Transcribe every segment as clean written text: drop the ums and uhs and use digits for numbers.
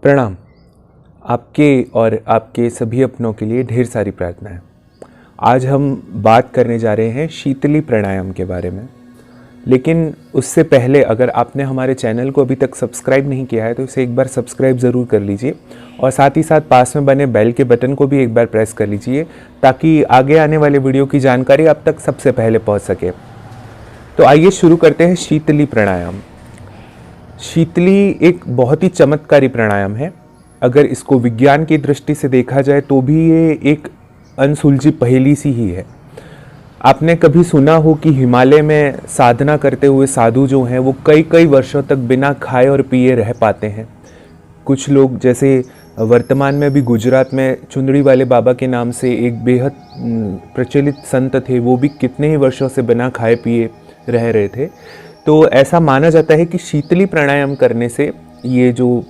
प्रणाम। आपके और आपके सभी अपनों के लिए ढेर सारी प्रार्थनाएं। आज हम बात करने जा रहे हैं शीतली प्राणायाम के बारे में। लेकिन उससे पहले अगर आपने हमारे चैनल को अभी तक सब्सक्राइब नहीं किया है तो इसे एक बार सब्सक्राइब ज़रूर कर लीजिए और साथ ही साथ पास में बने बेल के बटन को भी एक बार प्रेस कर लीजिए ताकि आगे आने वाले वीडियो की जानकारी आप तक सबसे पहले पहुंच सके। तो आइए शुरू करते हैं शीतली प्राणायाम। शीतली एक बहुत ही चमत्कारी प्राणायाम है। अगर इसको विज्ञान की दृष्टि से देखा जाए तो भी ये एक अनसुलझी पहेली सी ही है। आपने कभी सुना हो कि हिमालय में साधना करते हुए साधु जो हैं वो कई कई वर्षों तक बिना खाए और पिए रह पाते हैं। कुछ लोग जैसे वर्तमान में भी गुजरात में चुंदड़ी वाले बाबा के नाम से एक बेहद प्रचलित संत थे, वो भी कितने ही वर्षों से बिना खाए पिए रह रहे थे। तो ऐसा माना जाता है कि शीतली प्राणायाम करने से ये जो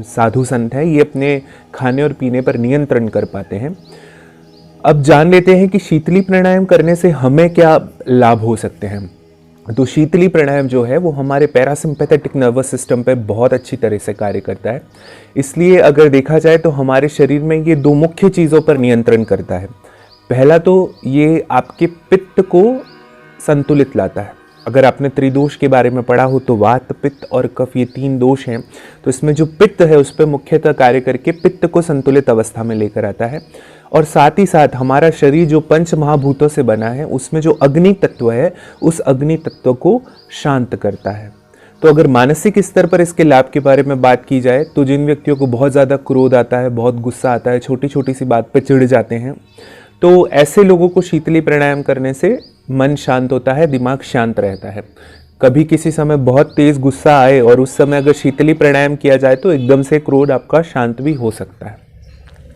साधु संत हैं ये अपने खाने और पीने पर नियंत्रण कर पाते हैं। अब जान लेते हैं कि शीतली प्राणायाम करने से हमें क्या लाभ हो सकते हैं। तो शीतली प्राणायाम जो है वो हमारे पैरासिम्पैथेटिक नर्वस सिस्टम पे बहुत अच्छी तरह से कार्य करता है। इसलिए अगर देखा जाए तो हमारे शरीर में ये दो मुख्य चीज़ों पर नियंत्रण करता है। पहला तो ये आपके पित्त को संतुलित लाता है। अगर आपने त्रिदोष के बारे में पढ़ा हो तो वात, पित्त और कफ ये तीन दोष हैं। तो इसमें जो पित्त है उस पर मुख्यतः कार्य करके पित्त को संतुलित अवस्था में लेकर आता है। और साथ ही साथ हमारा शरीर जो पंच महाभूतों से बना है उसमें जो अग्नि तत्व है उस अग्नि तत्व को शांत करता है। तो अगर मानसिक स्तर पर इसके लाभ के बारे में बात की जाए तो जिन व्यक्तियों को बहुत ज़्यादा क्रोध आता है, बहुत गुस्सा आता है, छोटी छोटी सी बात पर चिढ़ जाते हैं, तो ऐसे लोगों को शीतली प्राणायाम करने से मन शांत होता है, दिमाग शांत रहता है। कभी किसी समय बहुत तेज गुस्सा आए और उस समय अगर शीतली प्राणायाम किया जाए तो एकदम से क्रोध आपका शांत भी हो सकता है।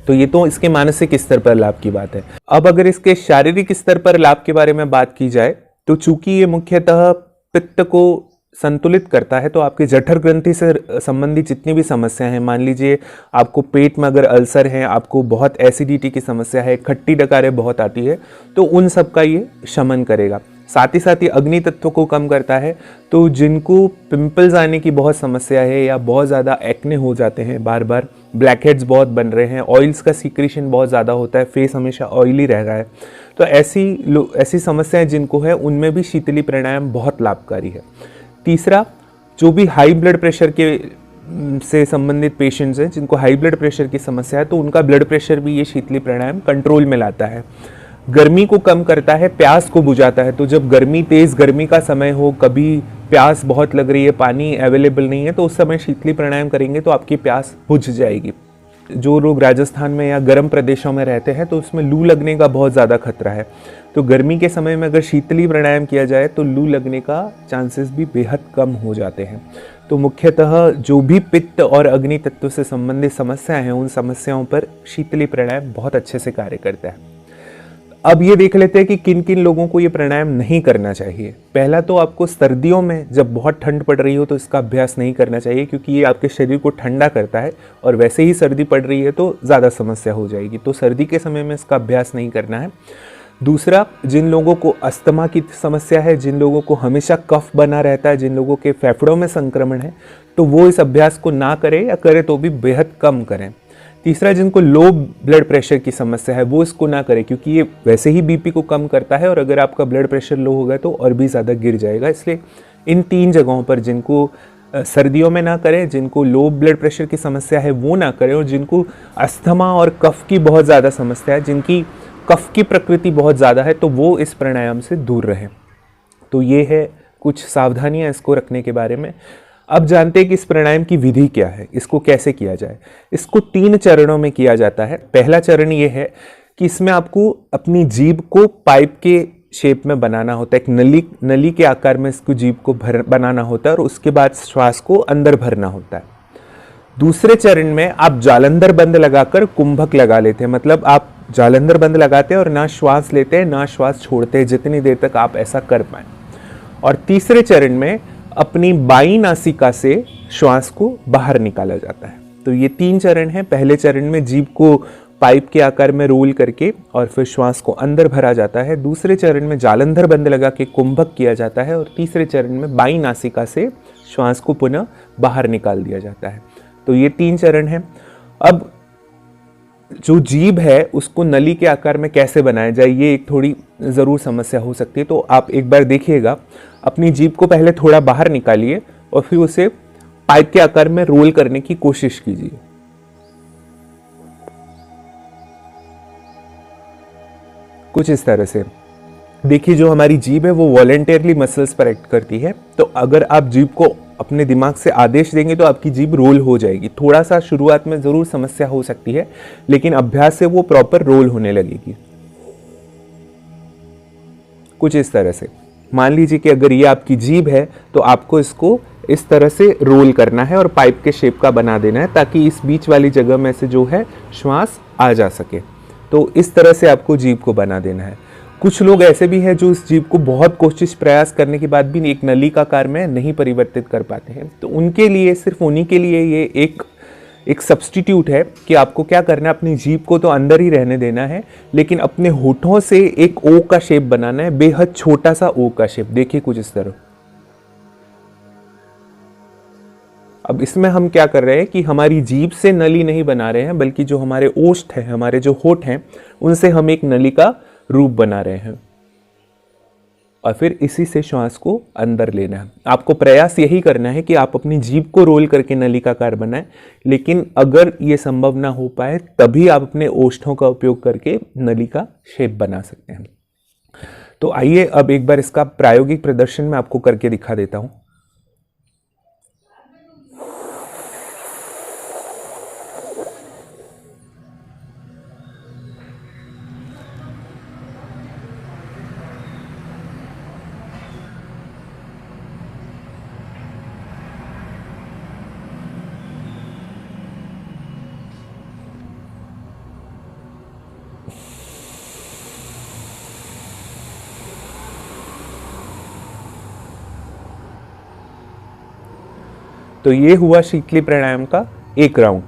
तो ये तो इसके मानसिक स्तर पर लाभ की बात है। अब अगर इसके शारीरिक स्तर पर लाभ के बारे में बात की जाए तो चूंकि ये मुख्यतः पित्त को संतुलित करता है तो आपके जठर ग्रंथि से संबंधित जितनी भी समस्याएं हैं, मान लीजिए आपको पेट में अगर अल्सर है, आपको बहुत एसिडिटी की समस्या है, खट्टी डकारें बहुत आती है, तो उन सब का ये शमन करेगा। साथ ही साथ ये अग्नि तत्व को कम करता है। तो जिनको पिंपल्स आने की बहुत समस्या है या बहुत ज़्यादा एक्ने हो जाते हैं, बार बार ब्लैक हेड्स बहुत बन रहे हैं, ऑयल्स का सीक्रेशन बहुत ज़्यादा होता है, फेस हमेशा ऑयली रह रहा है, तो ऐसी समस्याएं जिनको है उनमें भी शीतली प्राणायाम बहुत लाभकारी है। तीसरा, जो भी हाई ब्लड प्रेशर के से संबंधित पेशेंट्स हैं, जिनको हाई ब्लड प्रेशर की समस्या है, तो उनका ब्लड प्रेशर भी ये शीतली प्राणायाम कंट्रोल में लाता है। गर्मी को कम करता है, प्यास को बुझाता है। तो जब तेज़ गर्मी का समय हो, कभी प्यास बहुत लग रही है, पानी अवेलेबल नहीं है, तो उस समय शीतली प्राणायाम करेंगे तो आपकी प्यास बुझ जाएगी। जो लोग राजस्थान में या गर्म प्रदेशों में रहते हैं तो उसमें लू लगने का बहुत ज़्यादा खतरा है। तो गर्मी के समय में अगर शीतली प्राणायाम किया जाए तो लू लगने का चांसेस भी बेहद कम हो जाते हैं। तो मुख्यतः जो भी पित्त और अग्नि तत्व से संबंधित समस्याएं हैं उन समस्याओं पर शीतली प्राणायाम बहुत अच्छे से कार्य करता है। अब ये देख लेते हैं कि किन किन लोगों को ये प्राणायाम नहीं करना चाहिए। पहला तो आपको सर्दियों में जब बहुत ठंड पड़ रही हो तो इसका अभ्यास नहीं करना चाहिए, क्योंकि ये आपके शरीर को ठंडा करता है और वैसे ही सर्दी पड़ रही है तो ज़्यादा समस्या हो जाएगी। तो सर्दी के समय में इसका अभ्यास नहीं करना है। दूसरा, जिन लोगों को अस्थमा की समस्या है, जिन लोगों को हमेशा कफ बना रहता है, जिन लोगों के फेफड़ों में संक्रमण है, तो वो इस अभ्यास को ना करें या करें तो भी बेहद कम करें। तीसरा, जिनको लो ब्लड प्रेशर की समस्या है वो इसको ना करें, क्योंकि ये वैसे ही बीपी को कम करता है और अगर आपका ब्लड प्रेशर लो होगा तो और भी ज़्यादा गिर जाएगा। इसलिए इन तीन जगहों पर जिनको सर्दियों में ना करें, जिनको लो ब्लड प्रेशर की समस्या है वो ना करें, और जिनको अस्थमा और कफ की बहुत ज़्यादा समस्या है, जिनकी कफ की प्रकृति बहुत ज़्यादा है, तो वो इस प्राणायाम से दूर रहें। तो ये है कुछ सावधानियाँ इसको रखने के बारे में। अब जानते हैं कि इस प्राणायाम की विधि क्या है, इसको कैसे किया जाए। इसको 3 चरणों में किया जाता है। पहला चरण ये है कि इसमें आपको अपनी जीभ को पाइप के शेप में बनाना होता है, एक नली के आकार में इसको जीभ को बनाना होता है और उसके बाद श्वास को अंदर भरना होता है। दूसरे चरण में आप जालंधर बंद लगाकर कुंभक लगा लेते हैं, मतलब आप जालंधर बंद लगाते हैं और ना श्वास लेते हैं ना श्वास छोड़ते हैं, जितनी देर तक आप ऐसा कर पाएं। और तीसरे चरण में अपनी बाईं नासिका से श्वास को बाहर निकाला जाता है। तो ये 3 चरण हैं। पहले चरण में जीभ को पाइप के आकार में रोल करके और फिर श्वास को अंदर भरा जाता है। दूसरे चरण में जालंधर बंद लगा के कुंभक किया जाता है और तीसरे चरण में बाईं नासिका से श्वास को पुनः बाहर निकाल दिया जाता है। तो ये 3 चरण है। अब जो जीभ है उसको नली के आकार में कैसे बनाया जाए, ये एक थोड़ी ज़रूर समस्या हो सकती है। तो आप एक बार देखिएगा, अपनी जीभ को पहले थोड़ा बाहर निकालिए और फिर उसे पाइप के आकार में रोल करने की कोशिश कीजिए। कुछ इस तरह से देखिए, जो हमारी जीभ है वो वॉलेंटियरली मसल्स पर एक्ट करती है। तो अगर आप जीभ को अपने दिमाग से आदेश देंगे तो आपकी जीभ रोल हो जाएगी। थोड़ा सा शुरुआत में जरूर समस्या हो सकती है, लेकिन अभ्यास से वो प्रॉपर रोल होने लगेगी। कुछ इस तरह से मान लीजिए कि अगर ये आपकी जीभ है तो आपको इसको इस तरह से रोल करना है और पाइप के शेप का बना देना है, ताकि इस बीच वाली जगह में से जो है श्वास आ जा सके। तो इस तरह से आपको जीभ को बना देना है। कुछ लोग ऐसे भी हैं जो इस जीभ को बहुत कोशिश प्रयास करने के बाद भी एक नली का आकार में नहीं परिवर्तित कर पाते हैं। तो उनके लिए, सिर्फ उन्हीं के लिए ये एक सब्स्टिट्यूट है कि आपको क्या करना है, अपनी जीभ को तो अंदर ही रहने देना है, लेकिन अपने होठों से एक ओ का शेप बनाना है, बेहद छोटा सा ओ का शेप। देखिए कुछ इस तरह। अब इसमें हम क्या कर रहे हैं कि हमारी जीभ से नली नहीं बना रहे हैं, बल्कि जो हमारे ओष्ठ हैं, हमारे जो होठ हैं, उनसे हम एक नली का रूप बना रहे हैं और फिर इसी से श्वास को अंदर लेना है। आपको प्रयास यही करना है कि आप अपनी जीभ को रोल करके नली का आकार बनाएं, लेकिन अगर ये संभव ना हो पाए तभी आप अपने ओष्ठों का उपयोग करके नली का शेप बना सकते हैं। तो आइए अब एक बार इसका प्रायोगिक प्रदर्शन मैं आपको करके दिखा देता हूं। तो ये हुआ शीतली प्राणायाम का एक राउंड।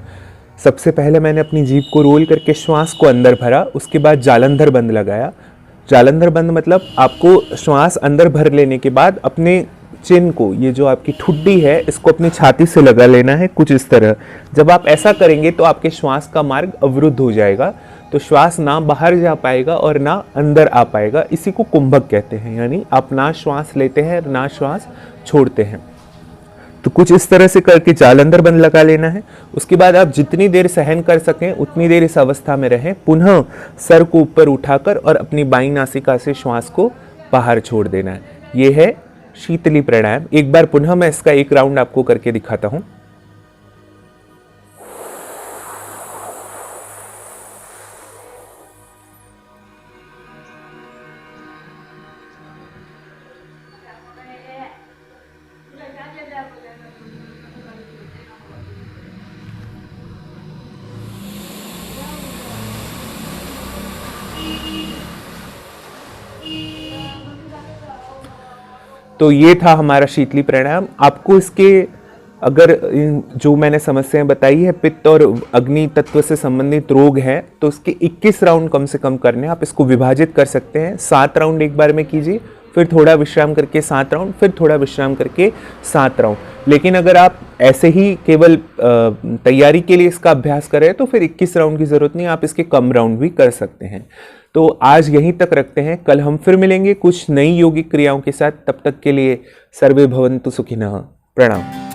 सबसे पहले मैंने अपनी जीभ को रोल करके श्वास को अंदर भरा, उसके बाद जालंधर बंद लगाया। जालंधर बंद मतलब आपको श्वास अंदर भर लेने के बाद अपने चिन को, ये जो आपकी ठुड्डी है, इसको अपनी छाती से लगा लेना है कुछ इस तरह। जब आप ऐसा करेंगे तो आपके श्वास का मार्ग अवरुद्ध हो जाएगा, तो श्वास ना बाहर जा पाएगा और ना अंदर आ पाएगा। इसी को कुंभक कहते हैं, यानी आप ना श्वास लेते हैं ना श्वास छोड़ते हैं। तो कुछ इस तरह से करके जालंधर बंद लगा लेना है। उसके बाद आप जितनी देर सहन कर सकें उतनी देर इस अवस्था में रहें। पुनः सर को ऊपर उठाकर और अपनी बाईं नासिका से श्वास को बाहर छोड़ देना है। ये है शीतली प्राणायाम। एक बार पुनः मैं इसका एक राउंड आपको करके दिखाता हूं। तो ये था हमारा शीतली प्राणायाम। आपको इसके अगर जो मैंने समस्याएं बताई है, पित्त और अग्नि तत्व से संबंधित रोग हैं, तो इसके 21 राउंड कम से कम करने हैं। आप इसको विभाजित कर सकते हैं। 7 राउंड एक बार में कीजिए, फिर थोड़ा विश्राम करके 7 राउंड, फिर थोड़ा विश्राम करके 7 राउंड। लेकिन अगर आप ऐसे ही केवल तैयारी के लिए इसका अभ्यास करें तो फिर 21 राउंड की जरूरत नहीं, आप इसके कम राउंड भी कर सकते हैं। तो आज यहीं तक रखते हैं। कल हम फिर मिलेंगे कुछ नई योगिक क्रियाओं के साथ। तब तक के लिए सर्वे भवन्तु सुखिनः। प्रणाम।